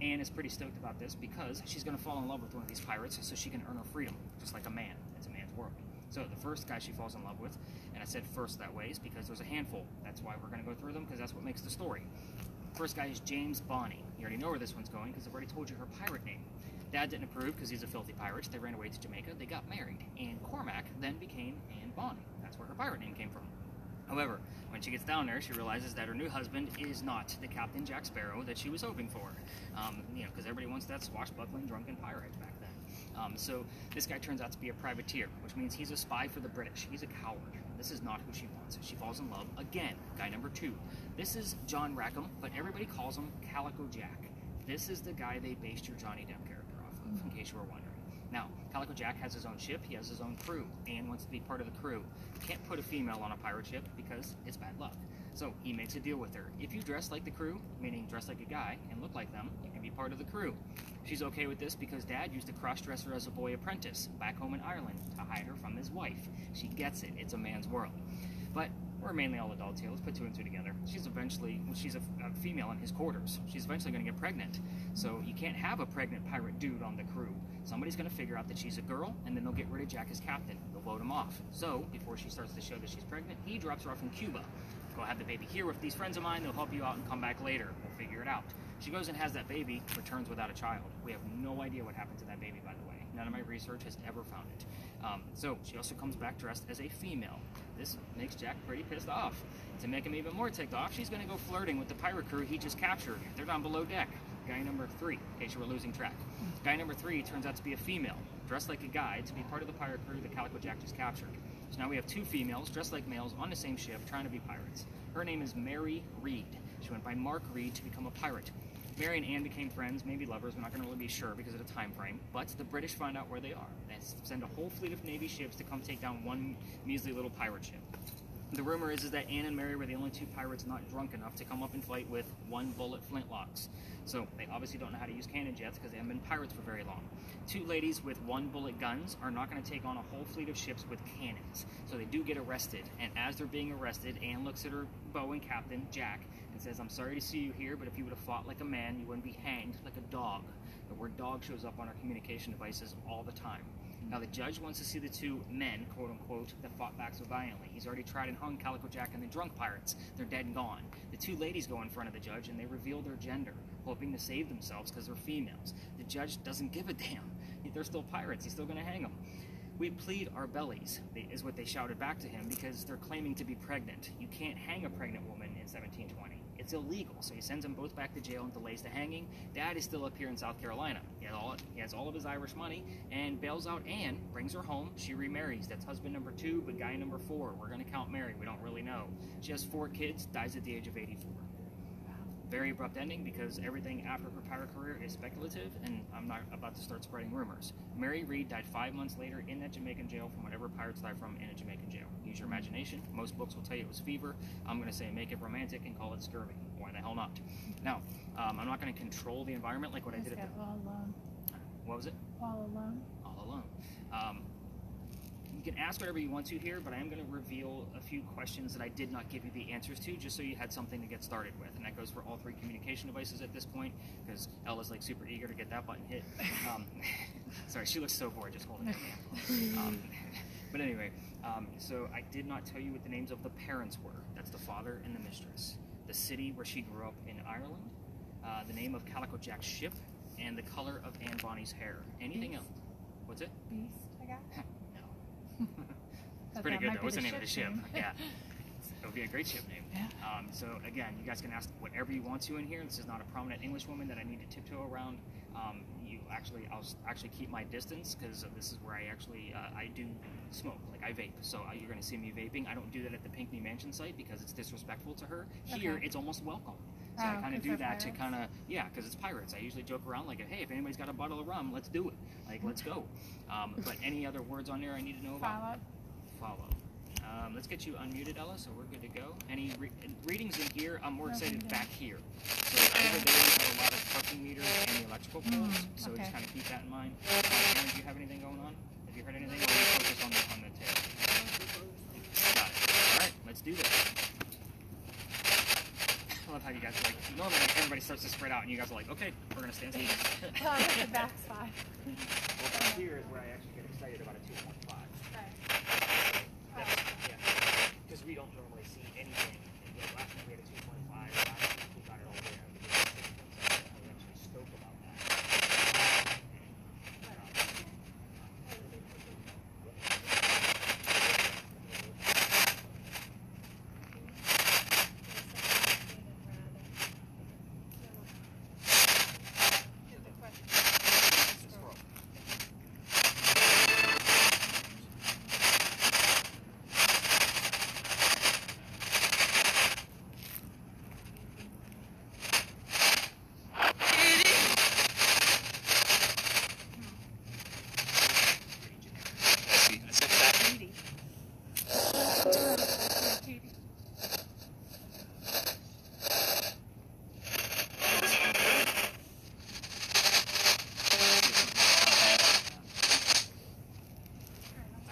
Anne is pretty stoked about this because she's going to fall in love with one of these pirates so she can earn her freedom, just like a man. It's a man's world. So the first guy she falls in love with, and I said first that way, is because there's a handful. That's why we're going to go through them, because that's what makes the story. First guy is James Bonny. You already know where this one's going because I've already told you her pirate name. Dad didn't approve because he's a filthy pirate. They ran away to Jamaica. They got married. Anne Cormac then became Anne Bonny. That's where her pirate name came from. However, when she gets down there, she realizes that her new husband is not the Captain Jack Sparrow that she was hoping for. Because everybody wants that swashbuckling drunken pirate back then. So this guy turns out to be a privateer, which means he's a spy for the British. He's a coward. This is not who she wants. She falls in love again. Guy number 2. This is John Rackham, but everybody calls him Calico Jack. This is the guy they based your Johnny Depp character off of, in case you were wondering. Now, Calico Jack has his own ship. He has his own crew. Anne wants to be part of the crew. Can't put a female on a pirate ship because it's bad luck. So he makes a deal with her. If you dress like the crew, meaning dress like a guy and look like them, you can be part of the crew. She's okay with this because Dad used to cross-dress her as a boy apprentice back home in Ireland to hide her from his wife. She gets it. It's a man's world. But we're mainly all adults here. Let's put 2 and 2 together. She's a female in his quarters. She's eventually going to get pregnant. So you can't have a pregnant pirate dude on the crew. Somebody's going to figure out that she's a girl, and then they'll get rid of Jack as captain. They'll vote him off. So before she starts to show that she's pregnant, he drops her off in Cuba. Go have the baby here with these friends of mine. They'll help you out and come back later. We'll figure it out. She goes and has that baby, returns without a child. We have no idea what happened to that baby, by the way. None of my research has ever found it. So she also comes back dressed as a female. This makes Jack pretty pissed off. To make him even more ticked off, she's going to go flirting with the pirate crew he just captured. They're down below deck. Guy number 3, in case you were losing track. Guy number 3 turns out to be a female, dressed like a guy to be part of the pirate crew that Calico Jack just captured. So now we have 2 females dressed like males on the same ship trying to be pirates. Her name is Mary Reed. She went by Mark Reed to become a pirate. Mary and Anne became friends, maybe lovers. We're not going to really be sure because of the time frame. But the British find out where they are. They send a whole fleet of Navy ships to come take down one measly little pirate ship. The rumor is that Anne and Mary were the only 2 pirates not drunk enough to come up and fight with 1-bullet flintlocks. So they obviously don't know how to use cannon jets because they haven't been pirates for very long. 2 ladies with 1-bullet guns are not going to take on a whole fleet of ships with cannons. So they do get arrested. And as they're being arrested, Anne looks at her bow and captain, Jack, and says, "I'm sorry to see you here, but if you would have fought like a man, you wouldn't be hanged like a dog." The word dog shows up on our communication devices all the time. Now the judge wants to see the 2 men, quote unquote, that fought back so valiantly. He's already tried and hung Calico Jack and the drunk pirates. They're dead and gone. The 2 ladies go in front of the judge and they reveal their gender, hoping to save themselves because they're females. The judge doesn't give a damn. They're still pirates. He's still going to hang them. "We plead our bellies," is what they shouted back to him because they're claiming to be pregnant. You can't hang a pregnant woman in 1720. It's illegal, so he sends them both back to jail and delays the hanging. Dad is still up here in South Carolina. He has all of his Irish money and bails out Anne, brings her home. She remarries. That's husband number 2, but guy number 4. We're going to count Mary. We don't really know. She has 4 kids, dies at the age of 84. Very abrupt ending because everything after her pirate career is speculative, and I'm not about to start spreading rumors. Mary Reed died 5 months later in that Jamaican jail from whatever pirates die from in a Jamaican jail. Use your imagination. Most books will tell you it was fever. I'm going to say make it romantic and call it scurvy. Why the hell not? Now, I'm not going to control the environment like what I did at the... What was it? All alone. All alone. You can ask whatever you want to here, but I am going to reveal a few questions that I did not give you the answers to, just so you had something to get started with. And that goes for all 3 communication devices at this point, because Ella's like super eager to get that button hit. Sorry, she looks so bored just holding her hand. But anyway, so I did not tell you what the names of the parents were. That's the father and the mistress. The city where she grew up in Ireland, the name of Calico Jack's ship, and the color of Anne Bonny's hair. Anything else? What's it? Beast, I got. No. It's pretty good though. What's the name of the ship? Yeah. It would be a great ship name. Yeah. So again, you guys can ask whatever you want to in here. This is not a prominent English woman that I need to tiptoe around. I'll actually keep my distance, because this is where I do smoke, like I vape. So you're going to see me vaping. I don't do that at the Pinckney Mansion site because it's disrespectful to her. Here, Okay. it's almost welcome. So I kind of do that to kind of, because it's pirates. I usually joke around like, hey, if anybody's got a bottle of rum, let's do it. Like, let's go. But any other words on there I need to know about? Follow. Let's get you unmuted, Ella, so we're good to go. Any readings in here? I'm more excited back here. So over there we have a lot of parking meters and the electrical poles, so okay. just kind of keep that in mind. Aaron, do you have anything going on? Have you heard anything? Or are you focused on the tail? Got it. All right, let's do this. I love how you guys are like, normally everybody starts to spread out and you guys are like, okay, we're going to stand still. Oh, the back spot. Well, back here is where I actually get excited about a 2.5. Right. Because we don't normally see anything. Last time we had a 2.5, last week we got it all there. We actually spoke about that.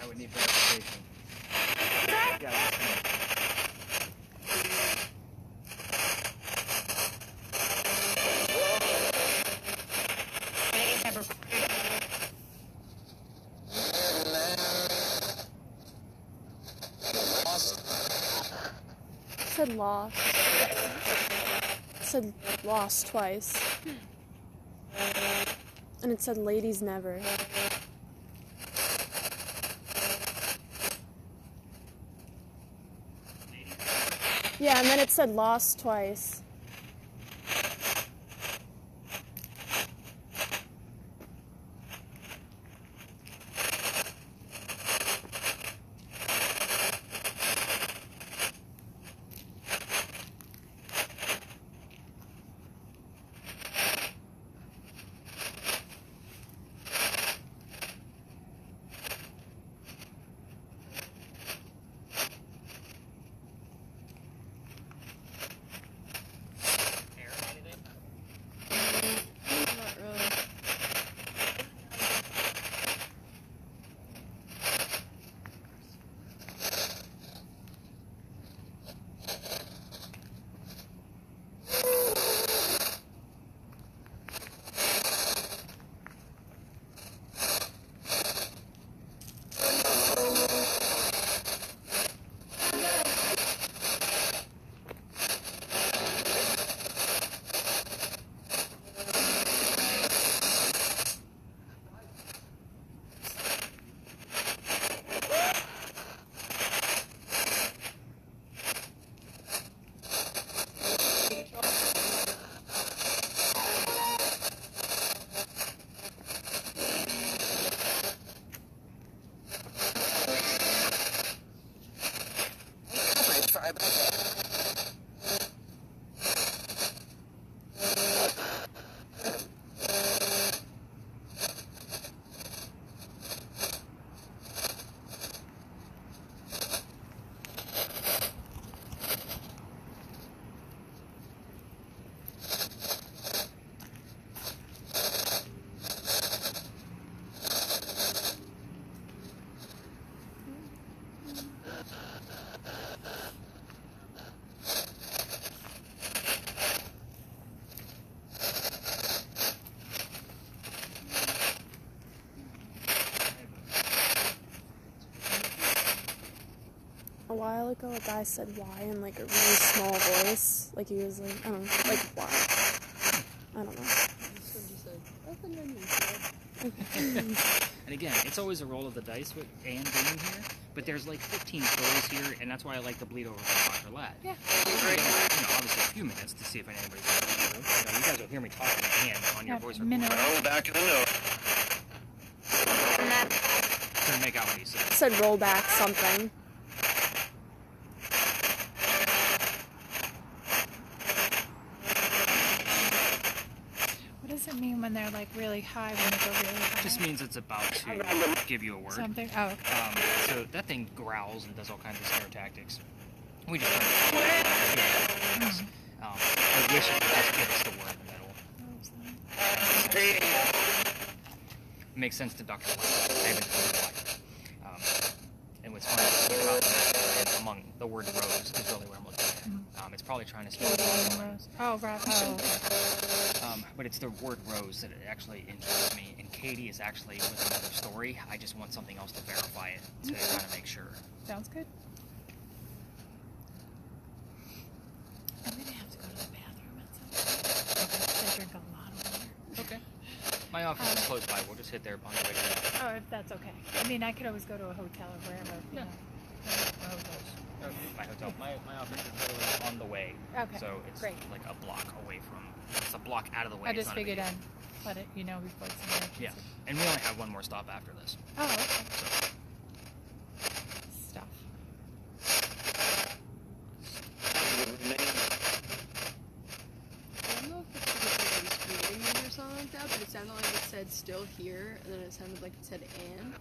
I would need verification. Yeah, that's fine. It said lost. It said lost twice. And it said ladies never. Yeah, and then it said lost twice. while ago, a guy said why in like a really small voice. Like he was like, I don't know, like why. I don't know. Somebody said, nothing unusual. And again, it's always a roll of the dice with Anne being here, but there's like 15 stories here, and that's why I like to bleed over to Dr. Ladd. Yeah. Obviously a few minutes to see if anybody's coming through. You guys will hear me talking to Anne on your Yeah, voice minute. recorder. Oh, back in the note. Couldn't make out what he said. Said roll back something. What does it mean when they're like really high, when they go really high? Just means it's about to give you a word. Something? Oh, okay. So that thing growls and does all kinds of scare tactics. We just I wish it would just give us the word in the middle. It makes sense to Dr. White. I haven't heard why. And what's funny about that is among the word rose is really what I'm looking at. It's probably trying to spell Rose. Oh, right. Oh. but it's the word rose that actually interests me. And Katie is actually with another story. I just want something else to verify it to kind of make sure. Sounds good. I'm gonna have to go to the bathroom at some point. I drink a lot of water. Okay. My office is close by. We'll just hit there on the way to the Oh, if that's okay. I mean, I could always go to a hotel or wherever. You Yeah. know. my hotel. My office is literally on the way. Okay. So it's Great. like a block away from. It's a block out of the way. I It's just not a figured big I'd let it, you know, before it's an emergency. Yeah. And we only have one more stop after this. Oh, okay. So Stuff. I don't know if it's because I was creating it or something like that, but it sounded like it said still here, and then it sounded like it said and.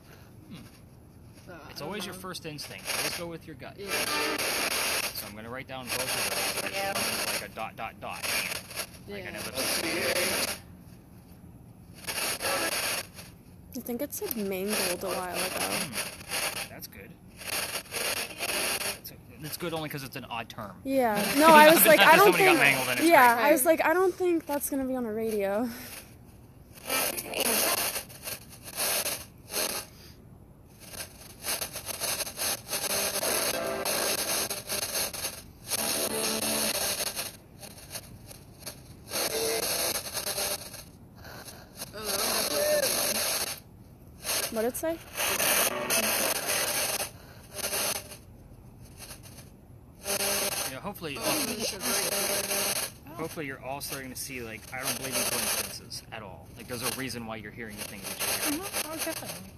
So, I it's don't always your know. first instinct. Always go with your gut. Yeah. So I'm going to write down both of those. Like a dot, dot, dot. Like an Yeah. ellipsis. I think it said mangled a while ago. That's good. It's good only because it's an odd term. Yeah. No, I was like, I don't Somebody got think. mangled and it's Yeah, great. I was like, I don't think that's gonna be on the radio. Oh, that one definitely said What'd it say? Hopefully, one. Oh, it said right. hopefully you're all starting to see, like, I don't believe in coincidences at all. Like, there's a reason why you're hearing the things that you're hearing. Oh, definitely.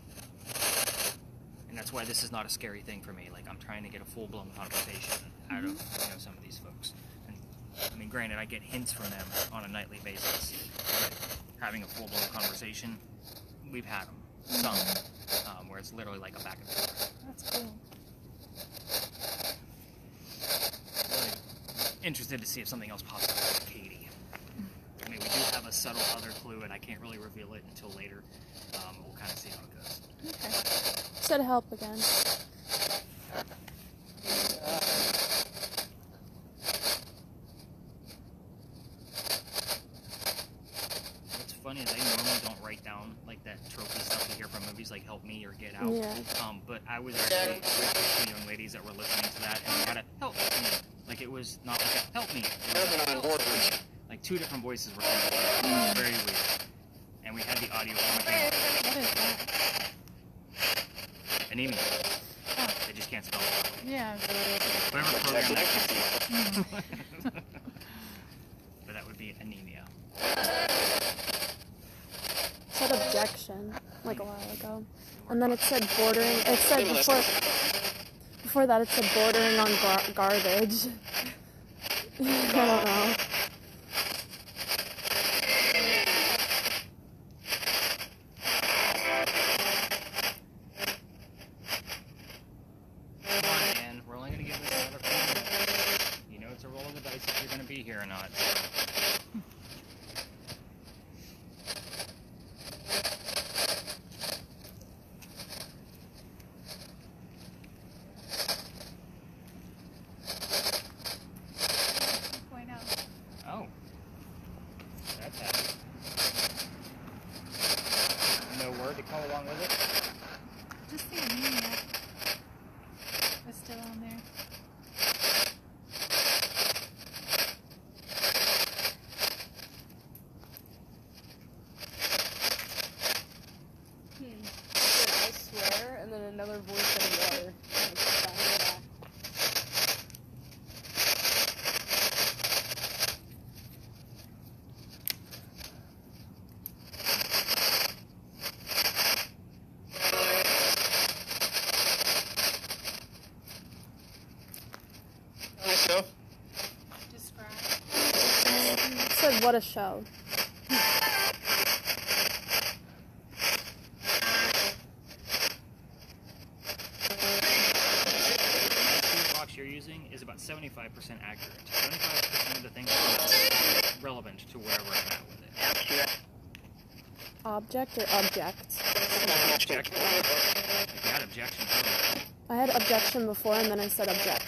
And that's why this is not a scary thing for me. Like, I'm trying to get a full-blown conversation out of some of these folks. And, I mean, granted, I get hints from them on a nightly basis. But having a full-blown conversation, we've had them. Some. Where it's literally like a back and forth. That's cool. Really interested to see if something else pops up with Katie. I mean, we do have a subtle other clue, and I can't really reveal it until later. We'll kind of see how it goes. Okay. Said help again. What's funny is I normally don't write down like that trophy stuff you hear from movies like Help Me or Get Out. Yeah. But I was actually with the two young ladies that were listening to that, and they had a help me. Like it was not like a help me. It was a, help me. Like two different voices were coming through. It was very weird. And we had the audio coming What is that? anemia. Oh, They just can't spell it. yeah. Whatever program that comes But that would be anemia. Said objection like a while ago, and then it said bordering. It said before that it said bordering on garbage. I don't know. Come on, man. We're only going to give this another clue. You know it's a roll of the dice if you're going to be here or not. Point out. what a show. The box you're using is about 75% accurate. 75% of the things are relevant to wherever I'm at with it. Object or object? Object. If you had objection earlier. I had objection before and then I said object.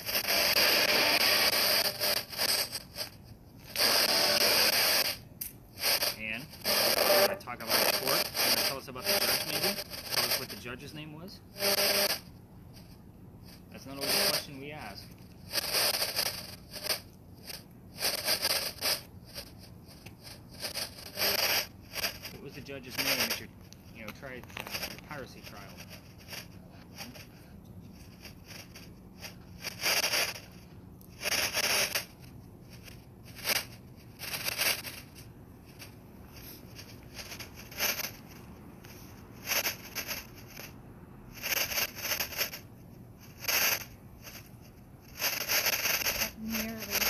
And when I talk about the court, you want to tell us about the judge maybe? Tell us what the judge's name was? That's not always a question we ask. What was the judge's name at your, your piracy trial? Nearly.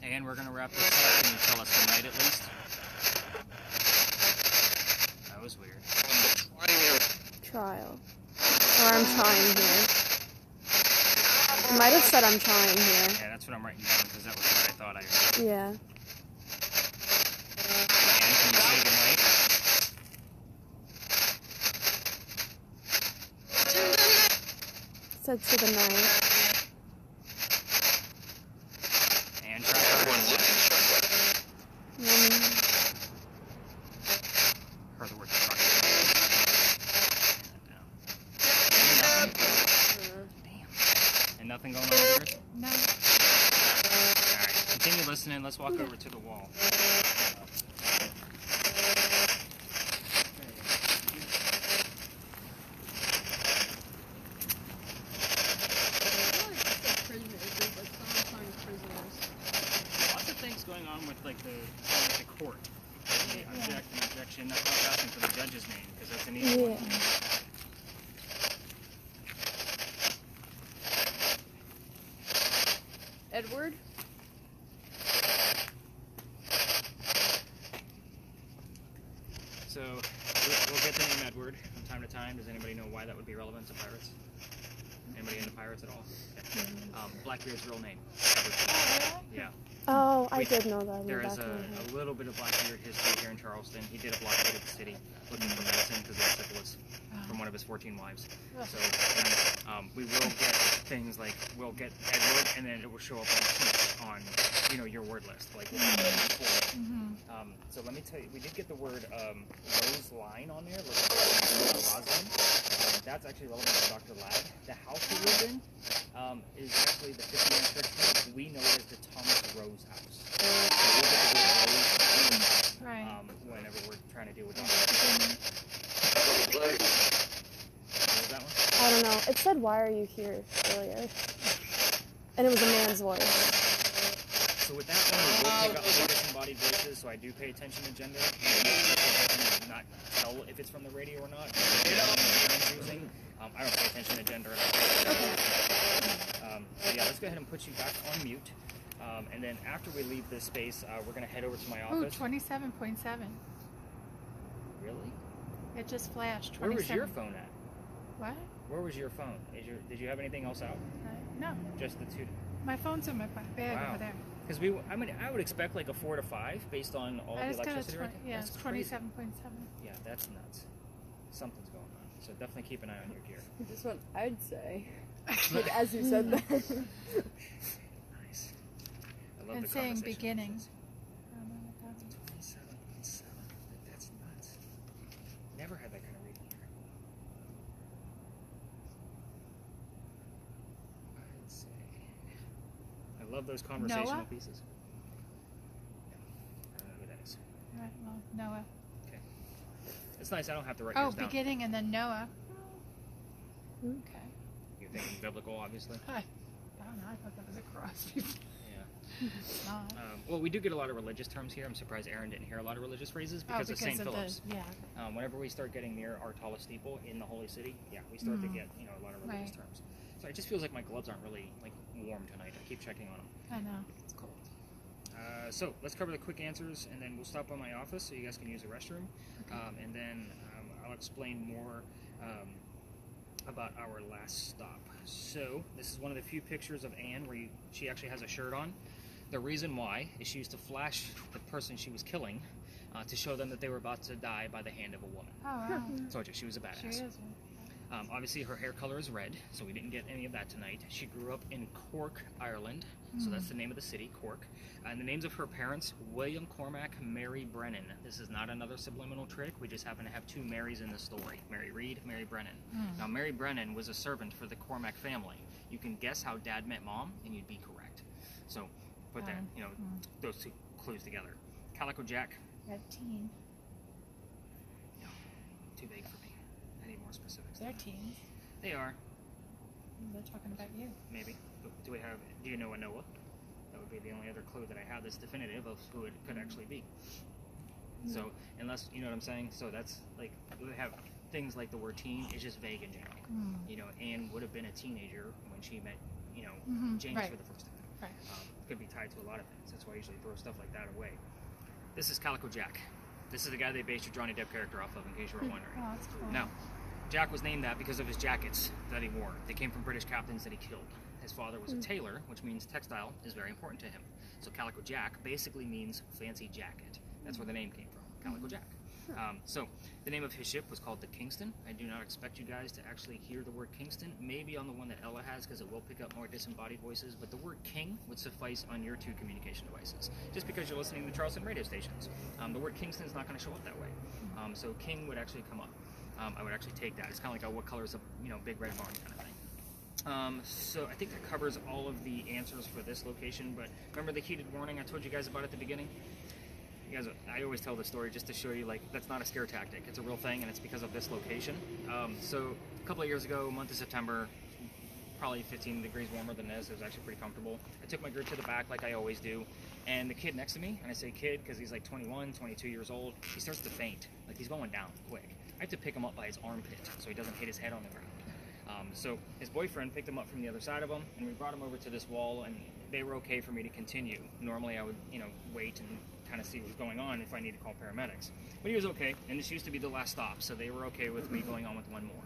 And we're going to wrap this up. Can you tell us the night at least? That was weird. Trial. Or I'm trying here. I might have said I'm trying here. Yeah, that's what I'm writing down because that was what I thought I heard. Yeah. And can you say goodnight? Said to the night. And try hard one more. Heard the word truck. Damn. And nothing going on with yours? No. Alright, continue listening. Let's walk over to the wall. Lots of things going on with like the court. The object and objection. That's why I was asking for the judge's name because that's an easy one. Yeah. Edward? So we'll get the name Edward from time to time. Does anybody know why that would be relevant to pirates? Anybody into pirates at all? Okay. Blackbeard's real name. Yeah. Oh, I did know that in the There back is of my head. a little bit of Blackbeard history here in Charleston. He did a blockade of the city looking for medicine because he had syphilis from one of his 14 wives. So we will get things like we'll get Edward, and then it will show up on your word list. Like we'll have that before. So let me tell you, we did get the word Rose Line on there. Rosalind. That's actually relevant to Dr. Ladd. The house we live in is actually the 50-man church house. We know it as the Thomas Rose house. So we'll get the word Rose Right. whenever we're trying to deal with Dr. What was that one? I don't know. It said, "Why are you here?" earlier. And it was a man's voice. So with that one, we will pick up the disembodied voices, so I do pay attention to gender. I can not tell if it's from the radio or not. I don't pay attention to gender at all. So yeah, let's go ahead and put you back on mute. And then after we leave this space, we're going to head over to my Oh, office. 27.7. Really? It just flashed. 27. Where was your phone at? What? Where was your phone? Did you have anything else out? No. Just the two? My phone's in my bag Wow. over there. Because I would expect like a 4 to 5 based on all the I just got a electricity. Right? yeah, That's it's crazy. 27.7. Yeah, that's nuts. Something's going on. So definitely keep an eye on your gear. Just what I'd say. Like, as you said that. Nice. I love And the saying conversation. beginning. 27.7. That's nuts. Never had that kind of reading here. I'd say. I love those conversational Noah? pieces. I don't know who that is. Right, well, Noah. It's nice. I don't have to write Oh, yours down. beginning and then Noah. Okay. You're thinking biblical, obviously. Hi. don't know. I thought that was a cross. It's Yeah. not. Well, we do get a lot of religious terms here. I'm surprised Aaron didn't hear a lot of religious phrases because of St. Philip's. Yeah. Whenever we start getting near our tallest steeple in the Holy City, yeah, we start to get a lot of religious Right. terms. So it just feels like my gloves aren't really like warm tonight. I keep checking on them. I know. It's cold. So let's cover the quick answers, and then we'll stop by my office so you guys can use the restroom, and then I'll explain more about our last stop. So this is one of the few pictures of Anne where she actually has a shirt on. The reason why is she used to flash the person she was killing to show them that they were about to die by the hand of a woman. Oh, wow. Told you, she was a badass. She is. Obviously, her hair color is red, so we didn't get any of that tonight. She grew up in Cork, Ireland, so that's the name of the city, Cork. And the names of her parents, William Cormac, Mary Brennan. This is not another subliminal trick. We just happen to have two Marys in the story, Mary Reed, Mary Brennan. Now, Mary Brennan was a servant for the Cormac family. You can guess how Dad met Mom, and you'd be correct. So put that, those two clues together. Calico Jack, Red teen. too vague for me. I need more specifics. They're teens. They are, They're talking about you. maybe. But do you know a Noah? That would be the only other clue that I have that's definitive of who it could actually be. So, unless, you know what I'm saying? So that's, like, we have things like the word teen is just vague in general. Anne would have been a teenager when she met, James Right. for the first time. Right. Could be tied to a lot of things. That's why I usually throw stuff like that away. This is Calico Jack. This is the guy they based your Johnny Depp character off of, in case you were wondering. Oh, that's cool. Now, Jack was named that because of his jackets that he wore. They came from British captains that he killed. His father was a tailor, which means textile is very important to him. So Calico Jack basically means fancy jacket. That's where the name came from, Calico Jack. So the name of his ship was called the Kingston. I do not expect you guys to actually hear the word Kingston, maybe on the one that Ella has because it will pick up more disembodied voices, but the word King would suffice on your two communication devices, just because you're listening to Charleston radio stations. The word Kingston is not going to show up that way. So King would actually come up. I would actually take that. It's kind of like a what color is a big red barn kind of thing. So I think that covers all of the answers for this location, but remember the heated warning I told you guys about at the beginning? You guys, I always tell this story just to show you, like, that's not a scare tactic. It's a real thing, and it's because of this location. So a couple of years ago, month of September, probably 15 degrees warmer than this. It was actually pretty comfortable. I took my group to the back like I always do, and the kid next to me, and I say kid because he's like 21, 22 years old, he starts to faint. Like, he's going down quick. I have to pick him up by his armpit so he doesn't hit his head on the ground. So his boyfriend picked him up from the other side of him, and we brought him over to this wall, and they were okay for me to continue. Normally I would, wait and kind of see what was going on if I need to call paramedics. But he was okay, and this used to be the last stop, so they were okay with me going on with one more.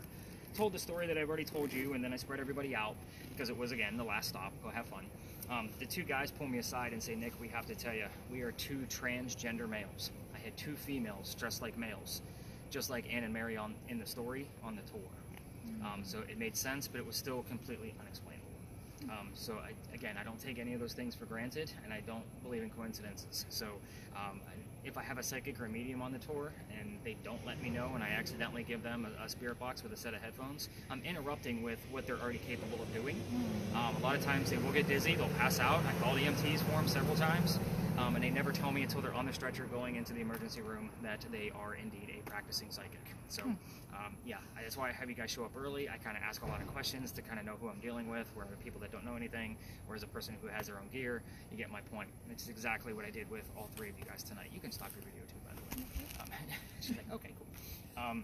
Told the story that I've already told you, and then I spread everybody out because it was, again, the last stop. Go have fun. The two guys pull me aside and say, Nick, we have to tell you, we are two transgender males. I had two females dressed like males, just like Anne and Mary in the story on the tour. So it made sense, but it was still completely unexplainable. So I don't take any of those things for granted, and I don't believe in coincidences. So if I have a psychic or a medium on the tour and they don't let me know and I accidentally give them a spirit box with a set of headphones, I'm interrupting with what they're already capable of doing. A lot of times they will get dizzy, they'll pass out. I called EMTs for them several times, and they never tell me until they're on the stretcher going into the emergency room that they are indeed a practicing psychic. So that's why I have you guys show up early. I kind of ask a lot of questions to kind of know who I'm dealing with, where the people that don't know anything, or as a person who has their own gear. You get my point. It's exactly what I did with all three of you guys tonight. You can stop your video too, by the way. She's like, okay, cool.